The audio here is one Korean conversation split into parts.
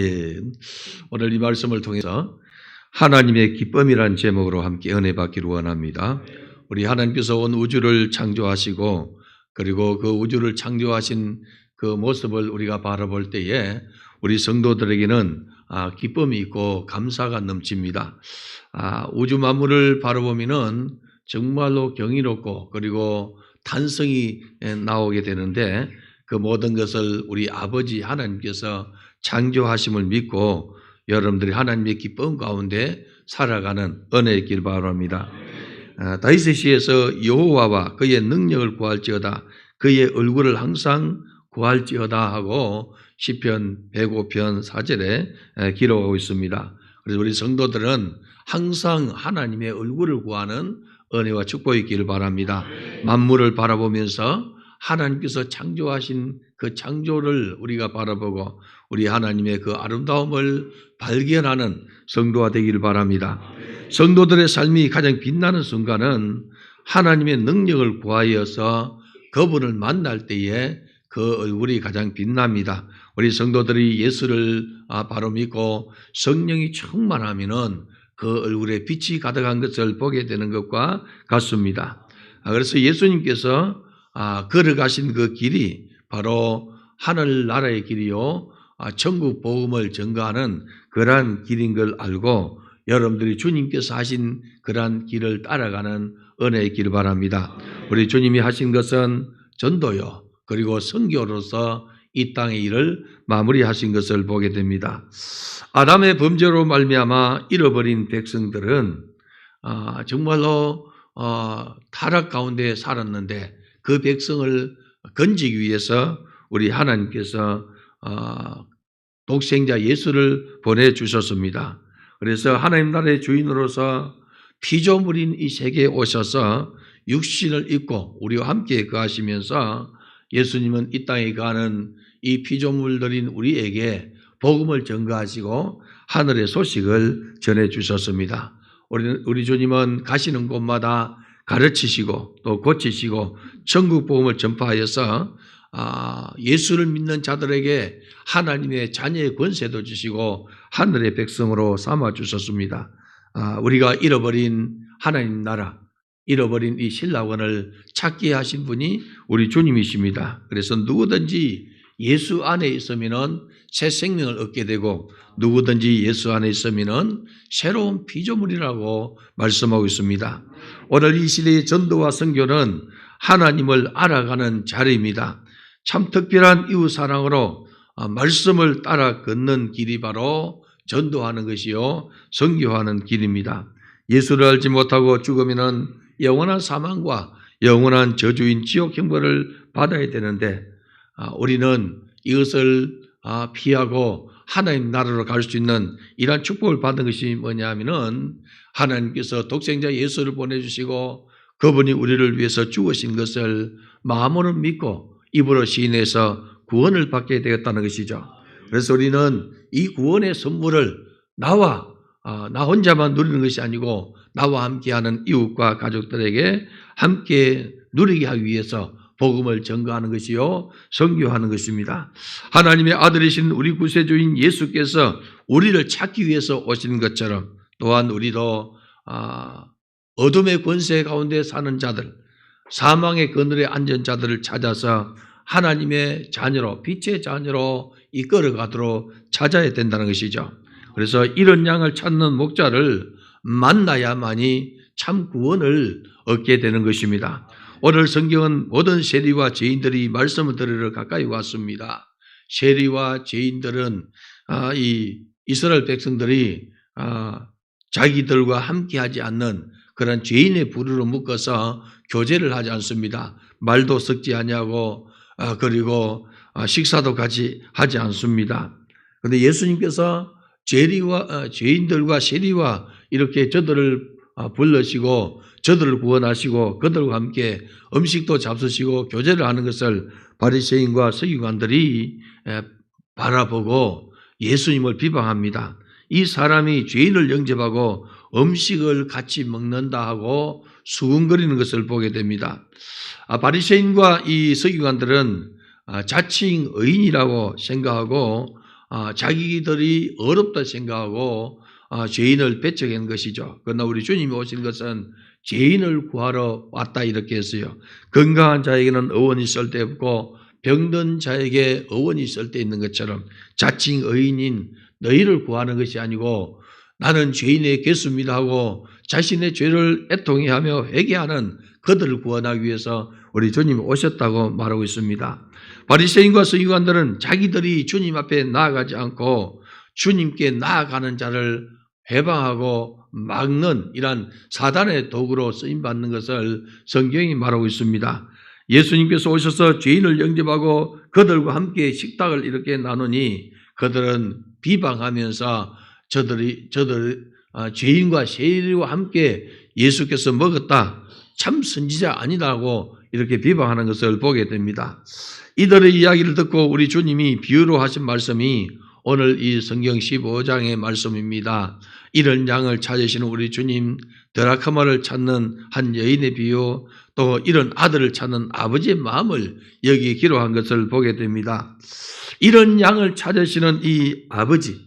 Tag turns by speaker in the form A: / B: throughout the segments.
A: 예, 오늘 이 말씀을 통해서 하나님의 기쁨이라는 제목으로 함께 은혜 받기를 원합니다. 우리 하나님께서 온 우주를 창조하시고 그리고 그 우주를 창조하신 그 모습을 우리가 바라볼 때에 우리 성도들에게는 기쁨이 있고 감사가 넘칩니다. 우주 만물을 바라보면은 정말로 경이롭고 그리고 탄성이 나오게 되는데 그 모든 것을 우리 아버지 하나님께서 창조하심을 믿고 여러분들이 하나님의 기쁨 가운데 살아가는 은혜의 길 바랍니다. 다윗의 시에서 여호와와 그의 능력을 구할지어다 그의 얼굴을 항상 구할지어다 하고 시편 105편 4절에 기록하고 있습니다. 그래서 우리 성도들은 항상 하나님의 얼굴을 구하는 은혜와 축복이 있기를 바랍니다. 만물을 바라보면서 하나님께서 창조하신 그 창조를 우리가 바라보고 우리 하나님의 그 아름다움을 발견하는 성도가 되기를 바랍니다. 성도들의 삶이 가장 빛나는 순간은 하나님의 능력을 구하여서 그분을 만날 때에 그 얼굴이 가장 빛납니다. 우리 성도들이 예수를 바로 믿고 성령이 충만하면은 그 얼굴에 빛이 가득한 것을 보게 되는 것과 같습니다. 그래서 예수님께서 걸어가신 그 길이 바로 하늘나라의 길이요 천국 복음을 전가하는 그러한 길인 걸 알고 여러분들이 주님께서 하신 그러한 길을 따라가는 은혜의 길 바랍니다. 우리 주님이 하신 것은 전도요 그리고 선교로서 이 땅의 일을 마무리하신 것을 보게 됩니다. 아담의 범죄로 말미암아 잃어버린 백성들은 정말로 타락 가운데 살았는데 그 백성을 건지기 위해서 우리 하나님께서 독생자 예수를 보내주셨습니다. 그래서 하나님 나라의 주인으로서 피조물인 이 세계에 오셔서 육신을 입고 우리와 함께 거하시면서 예수님은 이 땅에 가는 이 피조물들인 우리에게 복음을 전가하시고 하늘의 소식을 전해주셨습니다. 우리 주님은 가시는 곳마다 가르치시고 또 고치시고 천국 복음을 전파하여서 예수를 믿는 자들에게 하나님의 자녀의 권세도 주시고 하늘의 백성으로 삼아 주셨습니다. 우리가 잃어버린 하나님 나라, 잃어버린 이 신라원을 찾게 하신 분이 우리 주님이십니다. 그래서 누구든지 예수 안에 있으면은 새 생명을 얻게 되고 누구든지 예수 안에 있으면은 새로운 피조물이라고 말씀하고 있습니다. 오늘 이 시대의 전도와 선교는 하나님을 알아가는 자리입니다. 참 특별한 이웃 사랑으로 말씀을 따라 걷는 길이 바로 전도하는 것이요 선교하는 길입니다. 예수를 알지 못하고 죽으면은 영원한 사망과 영원한 저주인 지옥 형벌을 받아야 되는데 우리는 이것을 피하고 하나님 나라로 갈 수 있는 이러한 축복을 받은 것이 뭐냐 하면은 하나님께서 독생자 예수를 보내주시고 그분이 우리를 위해서 죽으신 것을 마음으로 믿고 입으로 시인해서 구원을 받게 되었다는 것이죠. 그래서 우리는 이 구원의 선물을 나 혼자만 누리는 것이 아니고 나와 함께하는 이웃과 가족들에게 함께 누리게 하기 위해서 복음을 전가하는 것이요 선교하는 것입니다. 하나님의 아들이신 우리 구세주인 예수께서 우리를 찾기 위해서 오신 것처럼 또한 우리도 어둠의 권세 가운데 사는 자들, 사망의 그늘에 앉은 자들을 찾아서 하나님의 자녀로, 빛의 자녀로 이끌어가도록 찾아야 된다는 것이죠. 그래서 이런 양을 찾는 목자를 만나야만이 참 구원을 얻게 되는 것입니다. 오늘 성경은 모든 세리와 죄인들이 말씀을 들으러 가까이 왔습니다. 세리와 죄인들은 이 이스라엘 백성들이 자기들과 함께하지 않는 그런 죄인의 부류로 묶어서 교제를 하지 않습니다. 말도 섞지 아니하고 그리고 식사도 같이 하지 않습니다. 그런데 예수님께서 죄인들과 세리와 이렇게 저들을 불러시고 저들을 구원하시고 그들과 함께 음식도 잡수시고 교제를 하는 것을 바리새인과 서기관들이 바라보고 예수님을 비방합니다. 이 사람이 죄인을 영접하고 음식을 같이 먹는다 하고 수군거리는 것을 보게 됩니다. 바리새인과 이 서기관들은 자칭 의인이라고 생각하고 자기들이 어렵다 생각하고 죄인을 배척한 것이죠. 그러나 우리 주님이 오신 것은 죄인을 구하러 왔다 이렇게 했어요. 건강한 자에게는 의원이 쓸데없고 병든 자에게 의원이 쓸데있는 것처럼 자칭 의인인 너희를 구하는 것이 아니고 나는 죄인의 개수입니다 하고 자신의 죄를 애통해하며 회개하는 그들을 구원하기 위해서 우리 주님이 오셨다고 말하고 있습니다. 바리새인과 서기관들은 자기들이 주님 앞에 나아가지 않고 주님께 나아가는 자를 해방하고 막는 이러한 사단의 도구로 쓰임받는 것을 성경이 말하고 있습니다. 예수님께서 오셔서 죄인을 영접하고 그들과 함께 식탁을 이렇게 나누니 그들은 비방하면서 죄인과 세리와 함께 예수께서 먹었다. 참 선지자 아니라고 이렇게 비방하는 것을 보게 됩니다. 이들의 이야기를 듣고 우리 주님이 비유로 하신 말씀이 오늘 이 성경 15장의 말씀입니다. 이런 양을 찾으시는 우리 주님, 드라크마를 찾는 한 여인의 비유, 또 이런 아들을 찾는 아버지의 마음을 여기에 기록한 것을 보게 됩니다. 이런 양을 찾으시는 이 아버지,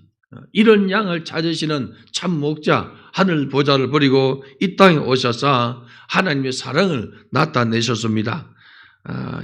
A: 이런 양을 찾으시는 참 목자, 하늘 보좌를 버리고 이 땅에 오셔서 하나님의 사랑을 나타내셨습니다.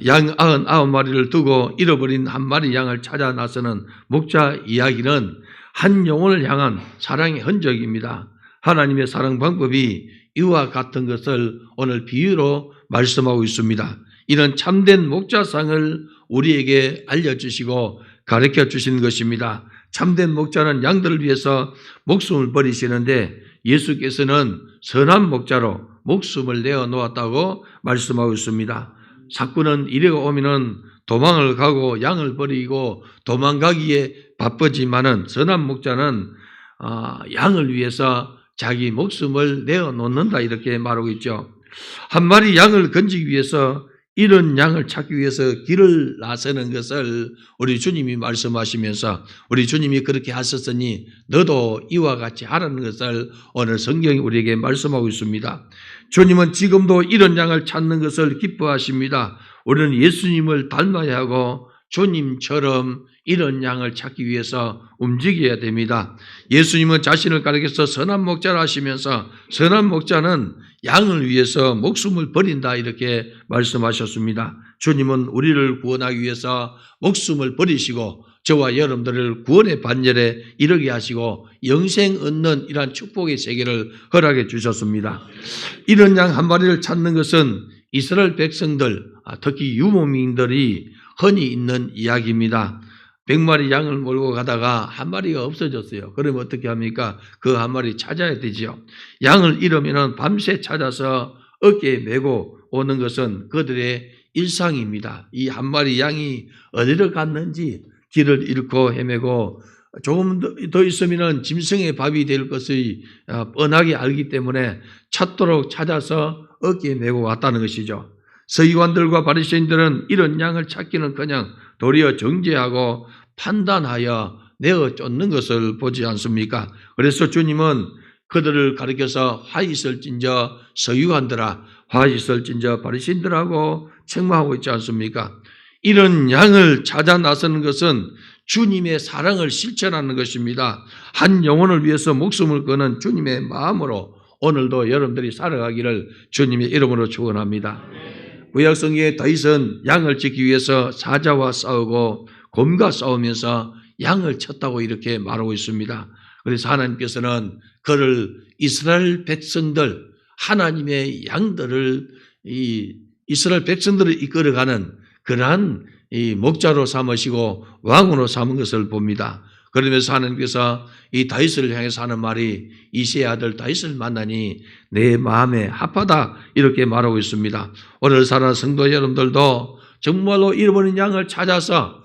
A: 양 99마리를 두고 잃어버린 한 마리 양을 찾아 나서는 목자 이야기는 한 영혼을 향한 사랑의 흔적입니다. 하나님의 사랑 방법이 이와 같은 것을 오늘 비유로 말씀하고 있습니다. 이런 참된 목자상을 우리에게 알려주시고 가르쳐 주시는 것입니다. 참된 목자는 양들을 위해서 목숨을 버리시는데 예수께서는 선한 목자로 목숨을 내어 놓았다고 말씀하고 있습니다. 사꾼은 이래가 오면은 도망을 가고 양을 버리고 도망가기에 바쁘지만은 선한 목자는 양을 위해서 자기 목숨을 내어 놓는다 이렇게 말하고 있죠. 한 마리 양을 건지기 위해서 이런 양을 찾기 위해서 길을 나서는 것을 우리 주님이 말씀하시면서 우리 주님이 그렇게 하셨으니 너도 이와 같이 하라는 것을 오늘 성경이 우리에게 말씀하고 있습니다. 주님은 지금도 이런 양을 찾는 것을 기뻐하십니다. 우리는 예수님을 닮아야 하고 주님처럼 이런 양을 찾기 위해서 움직여야 됩니다. 예수님은 자신을 가리켜서 선한 목자라 하시면서 선한 목자는 양을 위해서 목숨을 버린다 이렇게 말씀하셨습니다. 주님은 우리를 구원하기 위해서 목숨을 버리시고 저와 여러분들을 구원의 반열에 이르게 하시고 영생 얻는 이러한 축복의 세계를 허락해 주셨습니다. 이런 양 한 마리를 찾는 것은 이스라엘 백성들, 특히 유목민들이 흔히 있는 이야기입니다. 100마리 양을 몰고 가다가 한 마리가 없어졌어요. 그러면 어떻게 합니까? 그 한 마리 찾아야 되죠. 양을 잃으면 밤새 찾아서 어깨에 메고 오는 것은 그들의 일상입니다. 이 한 마리 양이 어디로 갔는지 길을 잃고 헤매고 조금 더 있으면 짐승의 밥이 될 것을 뻔하게 알기 때문에 찾도록 찾아서 어깨에 메고 왔다는 것이죠. 서기관들과 바리새인들은 이런 양을 찾기는커녕 도리어 정죄하고 판단하여 내어 쫓는 것을 보지 않습니까? 그래서 주님은 그들을 가리켜서 화 있을진저 서기관들아, 화 있을진저 바리새인들하고 책망하고 있지 않습니까? 이런 양을 찾아 나서는 것은 주님의 사랑을 실천하는 것입니다. 한 영혼을 위해서 목숨을 거는 주님의 마음으로 오늘도 여러분들이 살아가기를 주님의 이름으로 축원합니다. 구약성경에 다윗은 양을 지키기 위해서 사자와 싸우고 곰과 싸우면서 양을 쳤다고 이렇게 말하고 있습니다. 그래서 하나님께서는 그를 이스라엘 백성들, 하나님의 양들을 이스라엘 백성들을 이끌어가는 그러한 이 목자로 삼으시고 왕으로 삼은 것을 봅니다. 그러면서 하나님께서 이 다윗을 향해서 하는 말이 이새의 아들 다윗을 만나니 내 마음에 합하다 이렇게 말하고 있습니다. 오늘 사랑하는 성도 여러분들도 정말로 잃어버린 양을 찾아서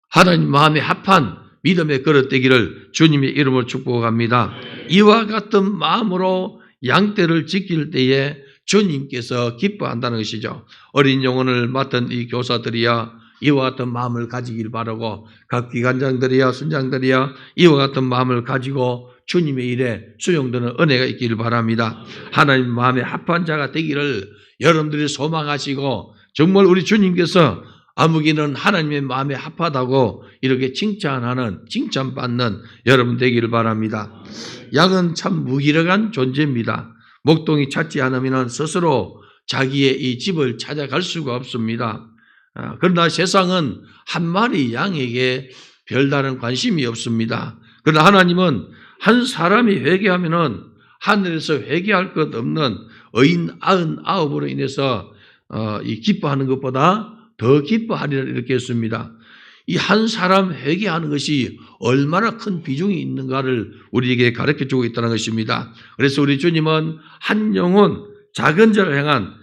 A: 하나님 마음에 합한 믿음의 그릇 되기를 주님의 이름으로 축복합니다. 이와 같은 마음으로 양떼를 지킬 때에 주님께서 기뻐한다는 것이죠. 어린 영혼을 맡은 이 교사들이야 이와 같은 마음을 가지길 바라고 각 기관장들이야 순장들이야 이와 같은 마음을 가지고 주님의 일에 수용되는 은혜가 있기를 바랍니다. 하나님 마음에 합한 자가 되기를 여러분들이 소망하시고 정말 우리 주님께서 아무개는 하나님의 마음에 합하다고 이렇게 칭찬받는 여러분 되기를 바랍니다. 양은 참 무기력한 존재입니다. 목동이 찾지 않으면 스스로 자기의 이 집을 찾아갈 수가 없습니다. 그러나 세상은 한 마리 양에게 별다른 관심이 없습니다. 그러나 하나님은 한 사람이 회개하면은 하늘에서 회개할 것 없는 의인 99으로 인해서 이 기뻐하는 것보다 더 기뻐하리라 이렇게 했습니다. 이 한 사람 회개하는 것이 얼마나 큰 비중이 있는가를 우리에게 가르쳐주고 있다는 것입니다. 그래서 우리 주님은 한 영혼 작은 자를 향한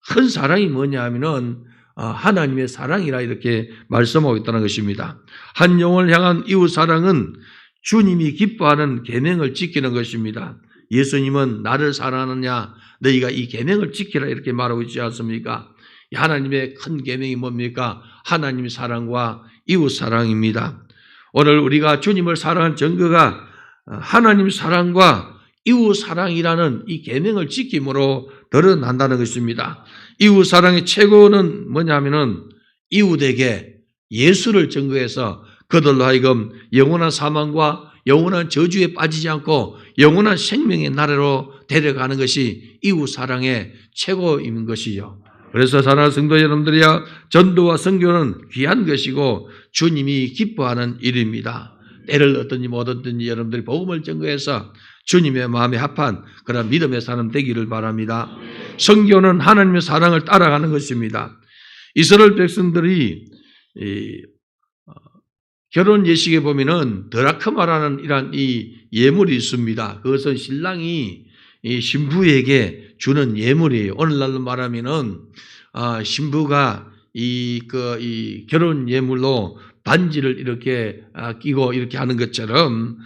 A: 큰 사랑이 뭐냐 하면은 하나님의 사랑이라 이렇게 말씀하고 있다는 것입니다. 한 영혼을 향한 이웃 사랑은 주님이 기뻐하는 계명을 지키는 것입니다. 예수님은 나를 사랑하느냐 너희가 이 계명을 지키라 이렇게 말하고 있지 않습니까? 하나님의 큰 계명이 뭡니까? 하나님의 사랑과 이웃 사랑입니다. 오늘 우리가 주님을 사랑한 증거가 하나님 사랑과 이웃 사랑이라는 이 계명을 지킴으로 드러난다는 것입니다. 이웃 사랑의 최고는 뭐냐면은 이웃에게 예수를 증거해서 그들로 하여금 영원한 사망과 영원한 저주에 빠지지 않고 영원한 생명의 나라로 데려가는 것이 이웃 사랑의 최고인 것이죠. 그래서 사랑하는 성도 여러분들이야 전도와 선교는 귀한 것이고 주님이 기뻐하는 일입니다. 때를 얻든지 못 얻든지 여러분들이 복음을 증거해서 주님의 마음에 합한 그런 믿음의 사람 되기를 바랍니다. 선교는 하나님의 사랑을 따라가는 것입니다. 이스라엘 백성들이 결혼 예식에 보면은 드라크마라는 이런 이 예물이 있습니다. 그것은 신랑이 이 신부에게 주는 예물이에요. 오늘날로 말하면은 신부가 이 결혼 예물로 반지를 이렇게 끼고 이렇게 하는 것처럼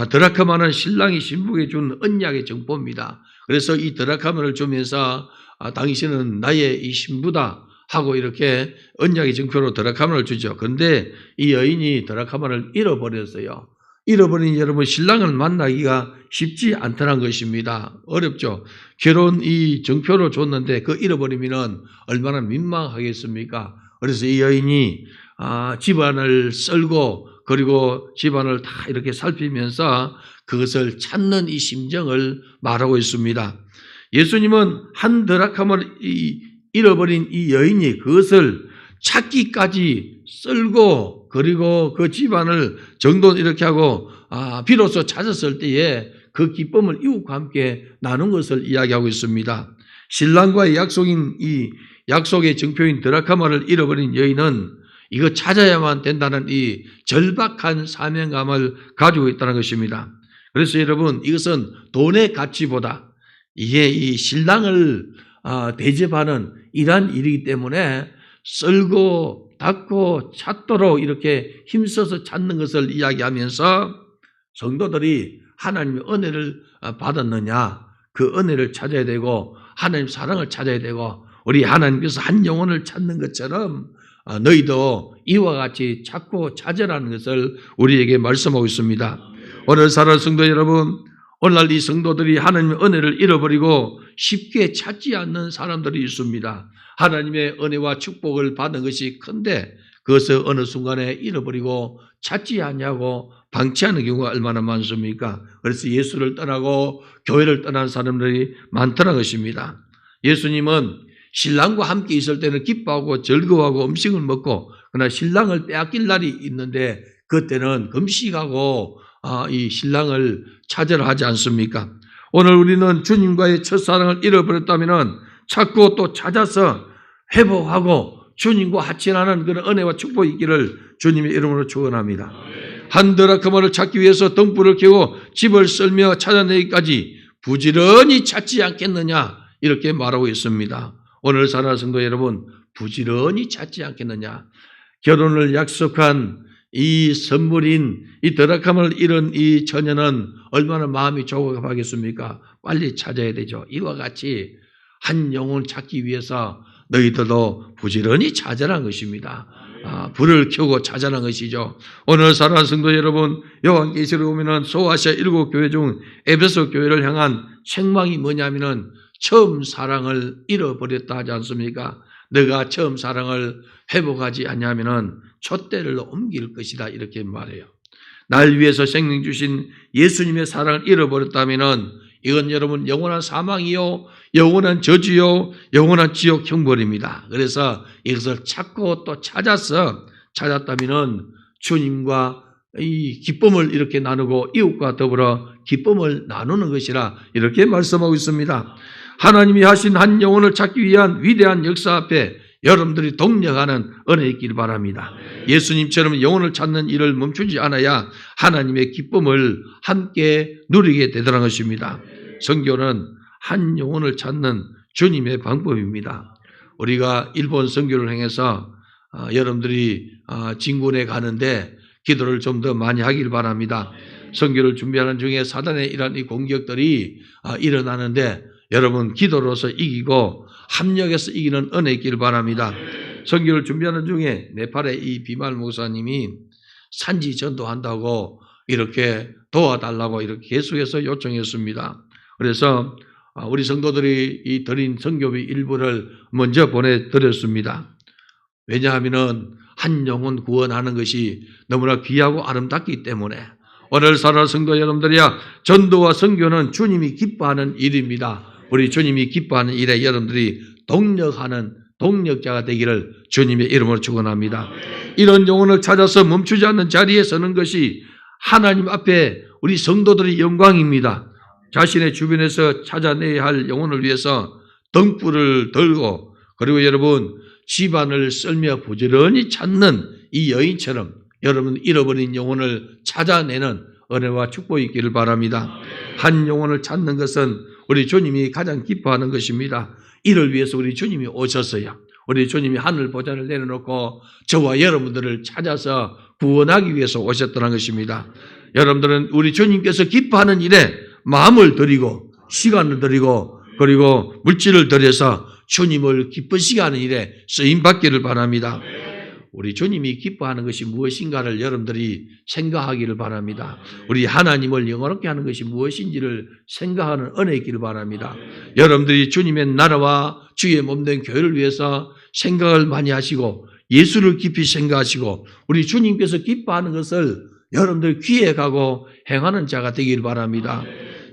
A: 드라크마는 신랑이 신부에게 준 언약의 정보입니다. 그래서 이 드라크마를 주면서 당신은 나의 이 신부다 하고 이렇게 언약의 증표로 드라크마를 주죠. 그런데 이 여인이 드라크마를 잃어버렸어요. 잃어버린 여러분 신랑을 만나기가 쉽지 않다는 것입니다. 어렵죠. 결혼 이 정표를 줬는데 그 잃어버리면 얼마나 민망하겠습니까? 그래서 이 여인이 집안을 썰고 그리고 집안을 다 이렇게 살피면서 그것을 찾는 이 심정을 말하고 있습니다. 예수님은 한 드라크마를 잃어버린 이 여인이 그것을 찾기까지 썰고 그리고 그 집안을 정돈 이렇게 하고 비로소 찾았을 때에 그 기쁨을 이웃과 함께 나눈 것을 이야기하고 있습니다. 신랑과의 약속인 이 약속의 증표인 드라크마를 잃어버린 여인은 이거 찾아야만 된다는 이 절박한 사명감을 가지고 있다는 것입니다. 그래서 여러분 이것은 돈의 가치보다 이게 이 신랑을 대접하는 이러한 일이기 때문에 썰고 닦고 찾도록 이렇게 힘써서 찾는 것을 이야기하면서 성도들이 하나님의 은혜를 받았느냐 그 은혜를 찾아야 되고 하나님 사랑을 찾아야 되고 우리 하나님께서 한 영혼을 찾는 것처럼 너희도 이와 같이 찾고 찾으라는 것을 우리에게 말씀하고 있습니다. 오늘 사랑하는 성도 여러분, 오늘날 이 성도들이 하나님의 은혜를 잃어버리고 쉽게 찾지 않는 사람들이 있습니다. 하나님의 은혜와 축복을 받은 것이 큰데 그것을 어느 순간에 잃어버리고 찾지 않냐고 방치하는 경우가 얼마나 많습니까? 그래서 예수를 떠나고 교회를 떠난 사람들이 많다는 것입니다. 예수님은 신랑과 함께 있을 때는 기뻐하고 즐거워하고 음식을 먹고 그러나 신랑을 빼앗길 날이 있는데 그때는 금식하고 이 신랑을 찾으러 하지 않습니까? 오늘 우리는 주님과의 첫사랑을 잃어버렸다면 찾고 또 찾아서 회복하고 주님과 하친하는 그런 은혜와 축복이 있기를 주님의 이름으로 축원합니다. 한 드라크마를 찾기 위해서 등불을 켜고 집을 썰며 찾아내기까지 부지런히 찾지 않겠느냐 이렇게 말하고 있습니다. 오늘 사랑하는 성도 여러분 부지런히 찾지 않겠느냐. 결혼을 약속한 이 선물인 이 드라크마를 잃은 이 처녀는 얼마나 마음이 조급하겠습니까? 빨리 찾아야 되죠. 이와 같이 한 영혼을 찾기 위해서 너희들도 부지런히 찾아라는 것입니다. 불을 켜고 찾아라는 것이죠. 오늘 사랑하는 성도 여러분, 요한계시록에 보면은 소아시아 7교회 중 에베소 교회를 향한 책망이 뭐냐면은 처음 사랑을 잃어버렸다 하지 않습니까? 너가 처음 사랑을 회복하지 않냐면은 촛대를 옮길 것이다 이렇게 말해요. 날 위해서 생명 주신 예수님의 사랑을 잃어버렸다면은 이건 여러분 영원한 사망이요, 영원한 저주요, 영원한 지옥 형벌입니다. 그래서 이것을 찾고 또 찾았다면은 주님과 이 기쁨을 이렇게 나누고 이웃과 더불어 기쁨을 나누는 것이라 이렇게 말씀하고 있습니다. 하나님이 하신 한 영혼을 찾기 위한 위대한 역사 앞에 여러분들이 동력하는 은혜 있길 바랍니다. 예수님처럼 영혼을 찾는 일을 멈추지 않아야 하나님의 기쁨을 함께 누리게 되더라는 것입니다. 선교는 한 영혼을 찾는 주님의 방법입니다. 우리가 일본 선교를 행해서 여러분들이 진군에 가는데 기도를 좀 더 많이 하길 바랍니다. 선교를 준비하는 중에 사단의 이런 이 공격들이 일어나는데 여러분 기도로서 이기고 합력해서 이기는 은혜 있기를 바랍니다. 선교를 준비하는 중에 네팔의 이 비말 목사님이 산지 전도한다고 이렇게 도와달라고 이렇게 계속해서 요청했습니다. 그래서 우리 성도들이 이 드린 선교비 일부를 먼저 보내드렸습니다. 왜냐하면은 한 영혼 구원하는 것이 너무나 귀하고 아름답기 때문에 오늘 살아 성도 여러분들이야 전도와 선교는 주님이 기뻐하는 일입니다. 우리 주님이 기뻐하는 일에 여러분들이 동력하는 동력자가 되기를 주님의 이름으로 축원합니다. 이런 영혼을 찾아서 멈추지 않는 자리에 서는 것이 하나님 앞에 우리 성도들의 영광입니다. 자신의 주변에서 찾아내야 할 영혼을 위해서 등불을 들고 그리고 여러분 집안을 썰며 부지런히 찾는 이 여인처럼 여러분 잃어버린 영혼을 찾아내는 은혜와 축복이 있기를 바랍니다. 한 영혼을 찾는 것은 우리 주님이 가장 기뻐하는 것입니다. 이를 위해서 우리 주님이 오셨어요. 우리 주님이 하늘 보좌를 내려놓고 저와 여러분들을 찾아서 구원하기 위해서 오셨다는 것입니다. 여러분들은 우리 주님께서 기뻐하는 일에 마음을 들이고 시간을 들이고 그리고 물질을 들여서 주님을 기쁘시게 하는 일에 쓰임받기를 바랍니다. 우리 주님이 기뻐하는 것이 무엇인가를 여러분들이 생각하기를 바랍니다. 우리 하나님을 영화롭게 하는 것이 무엇인지를 생각하는 은혜 있기를 바랍니다. 여러분들이 주님의 나라와 주의 몸된 교회를 위해서 생각을 많이 하시고 예수를 깊이 생각하시고 우리 주님께서 기뻐하는 것을 여러분들 기획하고 행하는 자가 되기를 바랍니다.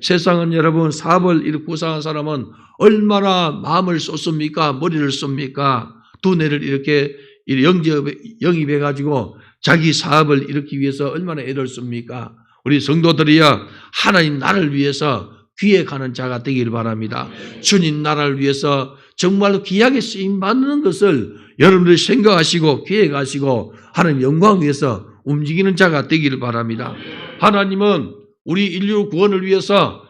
A: 세상은 여러분 사업을 이렇게 구상한 사람은 얼마나 마음을 쏟습니까? 머리를 씁니까? 두뇌를 이렇게 영입해가지고 자기 사업을 이루기 위해서 얼마나 애를 씁니까? 우리 성도들이야 하나님 나라를 위해서 기획하는 자가 되기를 바랍니다. 주님 나라를 위해서 정말로 귀하게 쓰임받는 것을 여러분들이 생각하시고 기획하시고 하나님 영광 위해서 움직이는 자가 되기를 바랍니다. 하나님은 우리 인류 구원을 위해서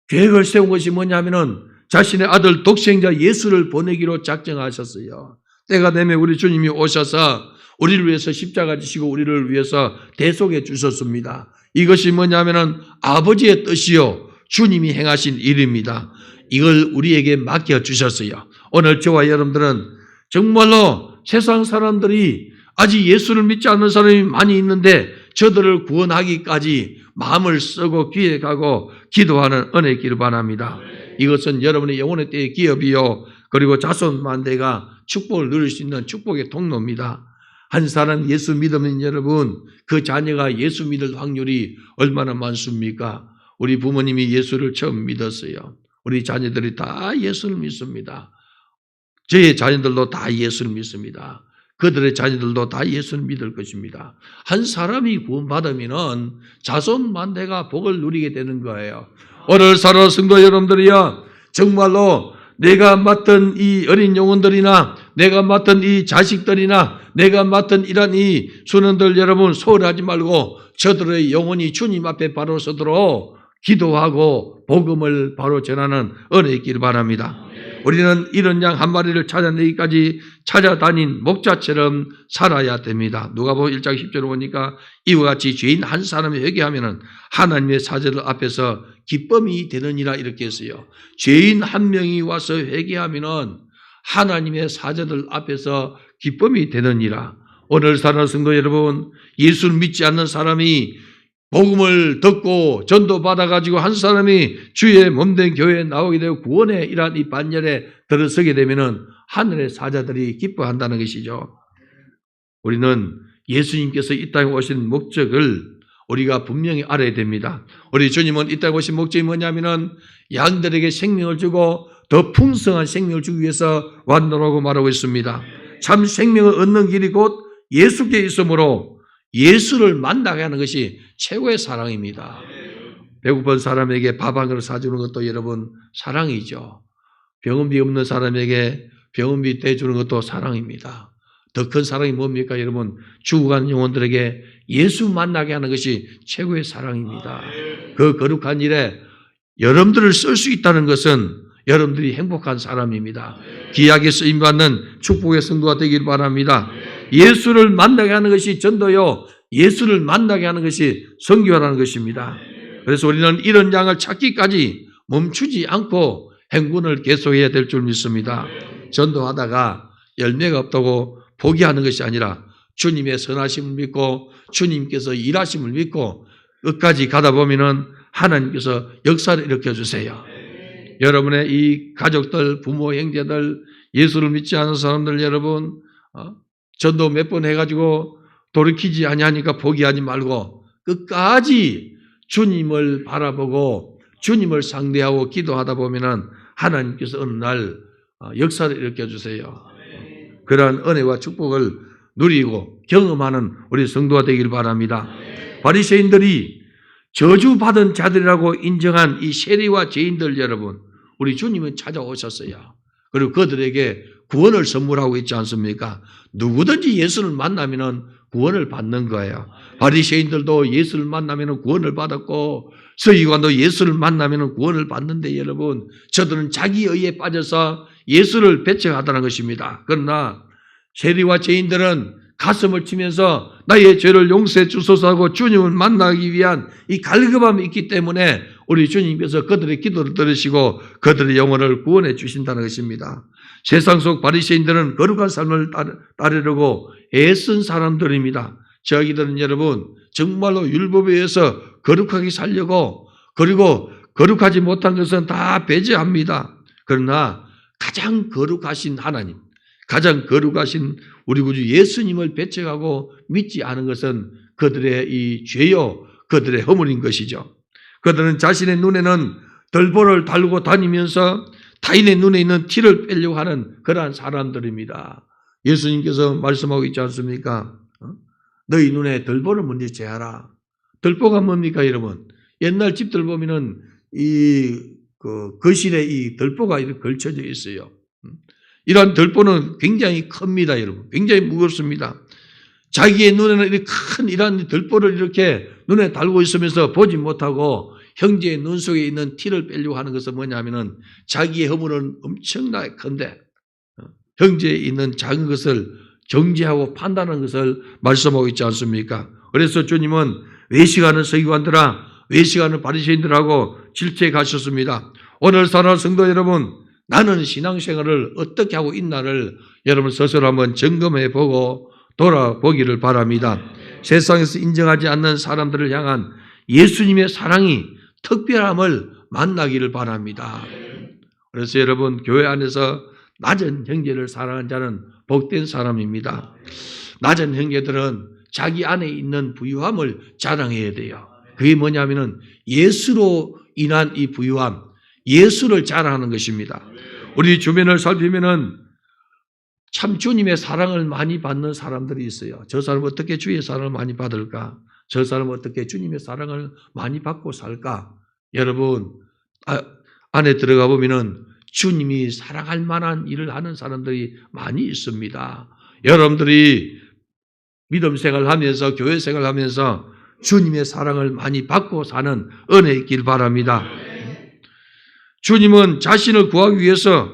A: 계획을 세운 것이 뭐냐면은 자신의 아들 독생자 예수를 보내기로 작정하셨어요. 때가 되면 우리 주님이 오셔서 우리를 위해서 십자가 지시고 우리를 위해서 대속해 주셨습니다. 이것이 뭐냐면은 아버지의 뜻이요 주님이 행하신 일입니다. 이걸 우리에게 맡겨 주셨어요. 오늘 저와 여러분들은 정말로 세상 사람들이 아직 예수를 믿지 않는 사람이 많이 있는데 저들을 구원하기까지 마음을 쓰고 기획하고 기도하는 은혜 있기를 바랍니다. 이것은 여러분의 영혼의 때의 기업이요 그리고 자손 만대가 축복을 누릴 수 있는 축복의 통로입니다. 한 사람 예수 믿으면 여러분 그 자녀가 예수 믿을 확률이 얼마나 많습니까? 우리 부모님이 예수를 처음 믿었어요. 우리 자녀들이 다 예수를 믿습니다. 저의 자녀들도 다 예수를 믿습니다. 그들의 자녀들도 다 예수를 믿을 것입니다. 한 사람이 구원받으면 자손 만대가 복을 누리게 되는 거예요. 오늘 살아 성도 여러분들이야 정말로 내가 맡은 이 어린 영혼들이나 내가 맡은 이 자식들이나 내가 맡은 이런 이 소년들 여러분 소홀하지 말고 저들의 영혼이 주님 앞에 바로 서도록 기도하고 복음을 바로 전하는 은혜 있기를 바랍니다. 우리는 이런 양 한 마리를 찾아내기까지 찾아다닌 목자처럼 살아야 됩니다. 누가복음 1장 10절을 보니까 이와 같이 죄인 한 사람이 회개하면 하나님의 사제들 앞에서 기쁨이 되느니라 이렇게 했어요. 죄인 한 명이 와서 회개하면 하나님의 사제들 앞에서 기쁨이 되느니라. 오늘 사는 성도 여러분, 예수를 믿지 않는 사람이 복음을 듣고 전도받아가지고 한 사람이 주의 몸된 교회에 나오게 되고 구원의 이러한 이 반열에 들어서게 되면은 하늘의 사자들이 기뻐한다는 것이죠. 우리는 예수님께서 이 땅에 오신 목적을 우리가 분명히 알아야 됩니다. 우리 주님은 이 땅에 오신 목적이 뭐냐면은 양들에게 생명을 주고 더 풍성한 생명을 주기 위해서 왔노라고 말하고 있습니다. 참 생명을 얻는 길이 곧 예수께 있으므로 예수를 만나게 하는 것이 최고의 사랑입니다. 배고픈 사람에게 밥 한 그릇 사주는 것도 여러분 사랑이죠. 병원비 없는 사람에게 병원비 대주는 것도 사랑입니다. 더 큰 사랑이 뭡니까 여러분? 죽어가는 영혼들에게 예수 만나게 하는 것이 최고의 사랑입니다. 그 거룩한 일에 여러분들을 쓸 수 있다는 것은 여러분들이 행복한 사람입니다. 귀하게 쓰임받는 축복의 성도가 되길 바랍니다. 예수를 만나게 하는 것이 전도요, 예수를 만나게 하는 것이 선교라는 것입니다. 그래서 우리는 이런 양을 찾기까지 멈추지 않고 행군을 계속해야 될 줄 믿습니다. 전도하다가 열매가 없다고 포기하는 것이 아니라 주님의 선하심을 믿고 주님께서 일하심을 믿고 끝까지 가다 보면은 하나님께서 역사를 일으켜 주세요. 여러분의 이 가족들, 부모, 형제들, 예수를 믿지 않은 사람들 여러분 전도 몇 번 해가지고 돌이키지 아니하니까 포기하지 말고 끝까지 주님을 바라보고 주님을 상대하고 기도하다 보면은 하나님께서 어느 날 역사를 일으켜 주세요. 그러한 은혜와 축복을 누리고 경험하는 우리 성도가 되길 바랍니다. 바리새인들이 저주받은 자들이라고 인정한 이 세리와 죄인들 여러분, 우리 주님은 찾아오셨어요. 그리고 그들에게 구원을 선물하고 있지 않습니까? 누구든지 예수를 만나면 구원을 받는 거예요. 바리새인들도 예수를 만나면 구원을 받았고 서기관도 예수를 만나면 구원을 받는데 여러분, 저들은 자기 의에 빠져서 예수를 배척하다는 것입니다. 그러나 세리와 죄인들은 가슴을 치면서 나의 죄를 용서해 주소서 하고 주님을 만나기 위한 이 갈급함이 있기 때문에 우리 주님께서 그들의 기도를 들으시고 그들의 영혼을 구원해 주신다는 것입니다. 세상 속 바리새인들은 거룩한 삶을 따르려고 애쓴 사람들입니다. 저희들은 여러분 정말로 율법에 의해서 거룩하게 살려고 그리고 거룩하지 못한 것은 다 배제합니다. 그러나 가장 거룩하신 하나님, 가장 거룩하신 우리 구주 예수님을 배척하고 믿지 않은 것은 그들의 이 죄요, 그들의 허물인 것이죠. 그들은 자신의 눈에는 덜보를 달고 다니면서 타인의 눈에 있는 티를 빼려고 하는 그러한 사람들입니다. 예수님께서 말씀하고 있지 않습니까? 너희 눈에 덜보를 먼저 제하라. 덜보가 뭡니까 여러분? 옛날 집들 보면은 거실에 이 덜보가 이렇게 걸쳐져 있어요. 이러한 덜보는 굉장히 큽니다, 여러분. 굉장히 무겁습니다. 자기의 눈에는 이렇게 큰 이러한 덜보를 이렇게 눈에 달고 있으면서 보지 못하고 형제의 눈 속에 있는 티를 빼려고 하는 것은 뭐냐면은 자기의 허물은 엄청나게 큰데 형제에 있는 작은 것을 정죄하고 판단하는 것을 말씀하고 있지 않습니까? 그래서 주님은 외식하는 서기관들아, 외식하는 바리새인들하고 질책해 가셨습니다. 오늘 사랑하는 성도 여러분, 나는 신앙생활을 어떻게 하고 있나를 여러분 스스로 한번 점검해 보고 돌아보기를 바랍니다. 세상에서 인정하지 않는 사람들을 향한 예수님의 사랑이 특별함을 만나기를 바랍니다. 그래서 여러분 교회 안에서 낮은 형제를 사랑하는 자는 복된 사람입니다. 낮은 형제들은 자기 안에 있는 부유함을 자랑해야 돼요. 그게 뭐냐면은 예수로 인한 이 부유함, 예수를 자랑하는 것입니다. 우리 주변을 살피면은 참 주님의 사랑을 많이 받는 사람들이 있어요. 저 사람은 어떻게 주의 사랑을 많이 받을까? 저 사람은 어떻게 주님의 사랑을 많이 받고 살까? 여러분 안에 들어가 보면은 주님이 사랑할 만한 일을 하는 사람들이 많이 있습니다. 여러분들이 믿음 생활하면서 교회 생활하면서 주님의 사랑을 많이 받고 사는 은혜 있길 바랍니다. 주님은 자신을 구하기 위해서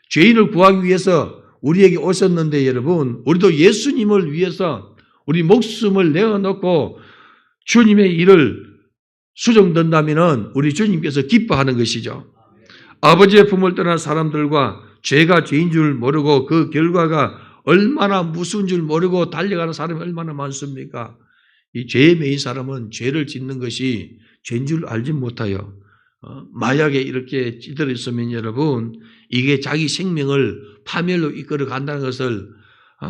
A: 죄인을 구하기 위해서 우리에게 오셨는데 여러분 우리도 예수님을 위해서 우리 목숨을 내어놓고 주님의 일을 수종된다면 우리 주님께서 기뻐하는 것이죠. 아버지의 품을 떠난 사람들과 죄가 죄인 줄 모르고 그 결과가 얼마나 무서운 줄 모르고 달려가는 사람이 얼마나 많습니까? 이 죄에 매인 사람은 죄를 짓는 것이 죄인 줄 알지 못해요. 마약에 이렇게 찌들어 있으면 여러분 이게 자기 생명을 파멸로 이끌어 간다는 것을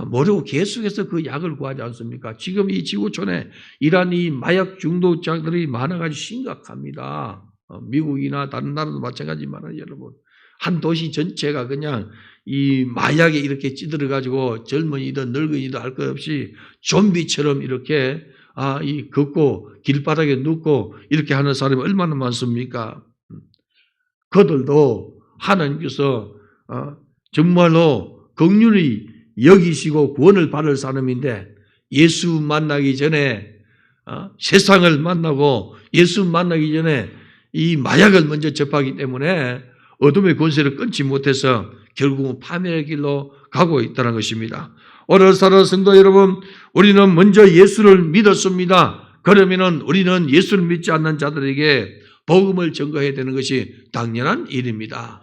A: 모르고 계속해서 그 약을 구하지 않습니까? 지금 이 지구촌에 이러한 이 마약 중독자들이 많아가지고 심각합니다. 미국이나 다른 나라도 마찬가지지만 여러분, 한 도시 전체가 그냥 이 마약에 이렇게 찌들어가지고 젊은이든 늙은이든 할 것 없이 좀비처럼 이렇게 이 걷고 길바닥에 눕고 이렇게 하는 사람이 얼마나 많습니까? 그들도 하나님께서 정말로 긍휼히 여기시고 구원을 받을 사람인데 예수 만나기 전에 세상을 만나고 예수 만나기 전에 이 마약을 먼저 접하기 때문에 어둠의 권세를 끊지 못해서 결국은 파멸의 길로 가고 있다는 것입니다. 오늘 사랑하는 성도 여러분, 우리는 먼저 예수를 믿었습니다. 그러면은 우리는 예수를 믿지 않는 자들에게 복음을 전가해야 되는 것이 당연한 일입니다.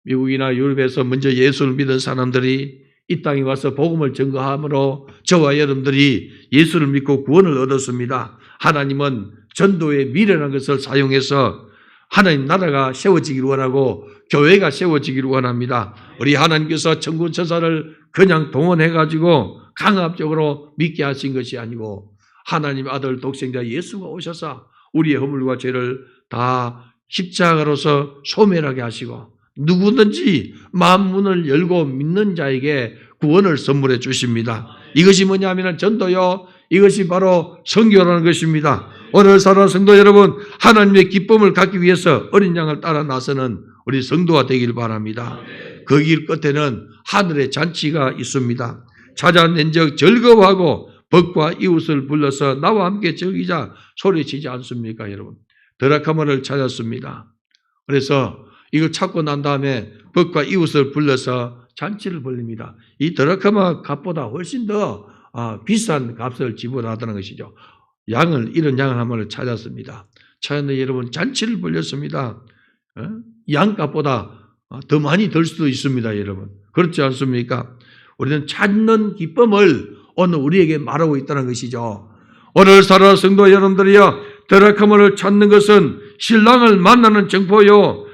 A: 미국이나 유럽에서 먼저 예수를 믿은 사람들이 이 땅에 와서 복음을 전가함으로 저와 여러분들이 예수를 믿고 구원을 얻었습니다. 하나님은 전도의 미래라는 것을 사용해서 하나님 나라가 세워지기를 원하고 교회가 세워지기를 원합니다. 우리 하나님께서 천군 천사를 그냥 동원해가지고 강압적으로 믿게 하신 것이 아니고 하나님 아들 독생자 예수가 오셔서 우리의 허물과 죄를 다 십자가로서 소멸하게 하시고 누구든지 마음 문을 열고 믿는 자에게 구원을 선물해 주십니다. 이것이 뭐냐면 전도요, 이것이 바로 선교라는 것입니다. 오늘 사랑하는 성도 여러분, 하나님의 기쁨을 갖기 위해서 어린 양을 따라 나서는 우리 성도가 되길 바랍니다. 그 길 끝에는 하늘의 잔치가 있습니다. 찾아낸 적 즐거워하고 벗과 이웃을 불러서 나와 함께 즐기자 소리치지 않습니까, 여러분? 드라카마를 찾았습니다. 그래서 이걸 찾고 난 다음에 벗과 이웃을 불러서 잔치를 벌립니다. 이 드라카마 값보다 훨씬 더 비싼 값을 지불하다는 것이죠. 이런 양을 한 마리를 찾았습니다. 찾았는데 여러분 잔치를 벌렸습니다. 양값보다 더 많이 들 수도 있습니다, 여러분. 그렇지 않습니까? 우리는 찾는 기쁨을 오늘 우리에게 말하고 있다는 것이죠. 오늘 사랑하는 성도 여러분들이여, 드라카마를 찾는 것은 신랑을 만나는 정포요.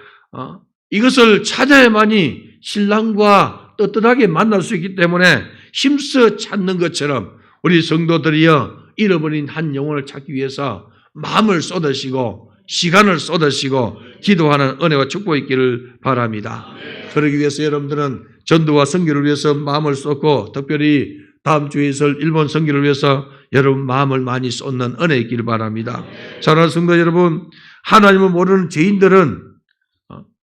A: 이것을 찾아야만이 신랑과 떳떳하게 만날 수 있기 때문에 힘써 찾는 것처럼 우리 성도들이여 잃어버린 한 영혼을 찾기 위해서 마음을 쏟으시고 시간을 쏟으시고 기도하는 은혜와 축복이 있기를 바랍니다. 그러기 위해서 여러분들은 전도와 선교를 위해서 마음을 쏟고 특별히 다음 주에 있을 일본 선교를 위해서 여러분 마음을 많이 쏟는 은혜 있기를 바랍니다. 사랑하는 성도 여러분, 하나님을 모르는 죄인들은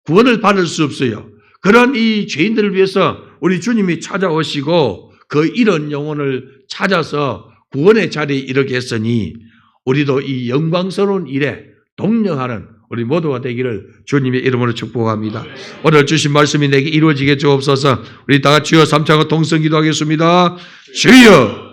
A: 구원을 받을 수 없어요. 그런 이 죄인들을 위해서 우리 주님이 찾아오시고 그 잃은 영혼을 찾아서 구원의 자리에 이르게 했으니 우리도 이 영광스러운 일에 동력하는 우리 모두가 되기를 주님의 이름으로 축복합니다. 오늘 주신 말씀이 내게 이루어지게 주옵소서. 우리 다 같이 주여 삼창과 동성 기도하겠습니다. 주여